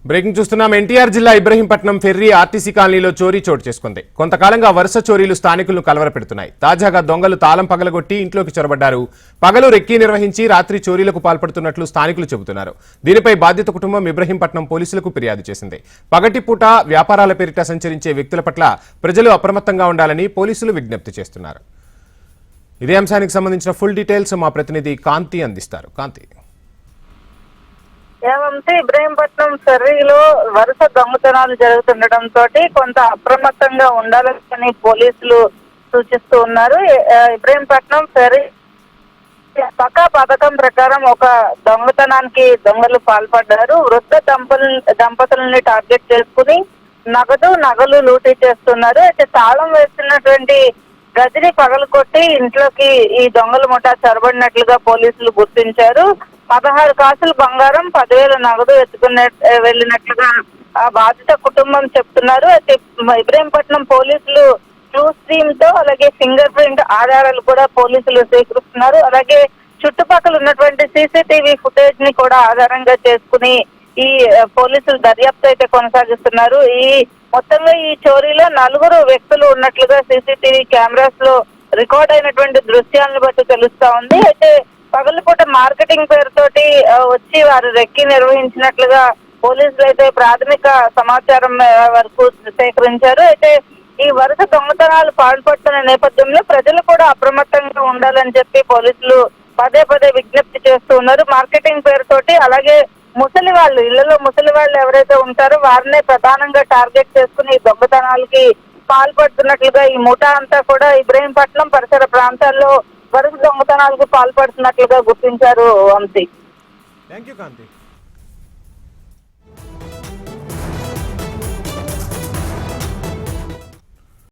Breaking చూస్తున్నాం. ఎన్టీఆర్ జిల్లా Ibrahimpatnam ferry RTC కాలనీలో చోరీ చోటు చేసుకుంది. కొంతకాలంగా వరుస చోరీలు స్థానికులను కలవరపెడుతున్నాయి. తాజాగా దొంగలు తాళం పగలగొట్టి ఇంట్లోకి చొరబడ్డారు. పగలు రెక్కీ నిర్వహించి రాత్రి చోరీలకు పాల్పడుతున్నట్లు స్థానికులు చెబుతున్నారు. దీనిపై బాధిత కుటుంబం ఇబ్రహీంపట్నం పోలీసులకు ఫిర్యాదు చేసింది. పగటిపూట వ్యాపారాల పేరిట సంచరించే వ్యక్తుల పట్ల ప్రజలు అప్రమత్తంగా ఉండాలని పోలీసులు విజ్ఞప్తి చేస్తున్నారు. ఇదే అంశానికి సంబంధించిన ఫుల్ డీటెయిల్స్ మా ప్రతినిధి కాంతి అందిస్తారు. కాంతి. ఏమంటే ఇబ్రహీంపట్నం ఫెర్రీలో వరుస దొంగతనాలు జరుగుతుండటంతో కొంత అప్రమత్తంగా ఉండాలని పోలీసులు సూచిస్తూ ఉన్నారు. ఇబ్రహీంపట్నం ఫెర్రీ పక్కా పథకం ప్రకారం ఒక దొంగతనానికి దొంగలు పాల్పడ్డారు. వృద్ధ దంపతులని టార్గెట్ చేసుకుని నగలు లూటీ చేస్తున్నారు. అయితే తాళం వేస్తున్నటువంటి గదిని పగలకొట్టి ఇంట్లోకి ఈ దొంగల ముఠా చొరబడినట్లుగా పోలీసులు గుర్తించారు. 16 కాసులు బంగారం, 10,000 నగదు వెళ్ళినట్లుగా ఆ బాధిత కుటుంబం చెప్తున్నారు. అయితే ఇబ్రహీంపట్నం పోలీసులు క్లూ స్ట్రీమ్ తో అలాగే ఫింగర్ ప్రింట్ ఆధారాలు కూడా పోలీసులు స్వీకరిస్తున్నారు. అలాగే చుట్టుపక్కల ఉన్నటువంటి సీసీటీవీ ఫుటేజ్ ని కూడా ఆధారంగా చేసుకుని ఈ పోలీసులు దర్యాప్తు అయితే కొనసాగిస్తున్నారు. మొత్తంగా ఈ చోరీలో 4 వ్యక్తులు ఉన్నట్లుగా సీసీటీవీ కెమెరాస్ లో రికార్డ్ అయినటువంటి దృశ్యాలను బట్టి తెలుస్తా ఉంది. అయితే పగలపూట మార్కెటింగ్ పేరుతోటి వచ్చి వారు రెక్కీ నిర్వహించినట్లుగా పోలీసులు అయితే ప్రాథమిక సమాచారం వరకు సేకరించారు. అయితే ఈ వరుస దొంగతనాలు పాల్పడుతున్న నేపథ్యంలో ప్రజలు కూడా అప్రమత్తంగా ఉండాలని చెప్పి పోలీసులు పదే విజ్ఞప్తి చేస్తూ ఉన్నారు. మార్కెటింగ్ పేరుతోటి అలాగే ఇళ్లలో ముసలి వాళ్ళు ఎవరైతే ఉంటారో వారినే ప్రధానంగా టార్గెట్ చేసుకుని దొంగతనాలకి పాల్పడుతున్నట్లుగా ఈ ముఠా అంతా కూడా ఇబ్రహీంపట్నం పరిసర ప్రాంతాల్లో వరుస దొంగతనాలకు పాల్పడుతున్నట్లుగా గుర్తించారు. వంశీ. థాంక్యూ కాంతి.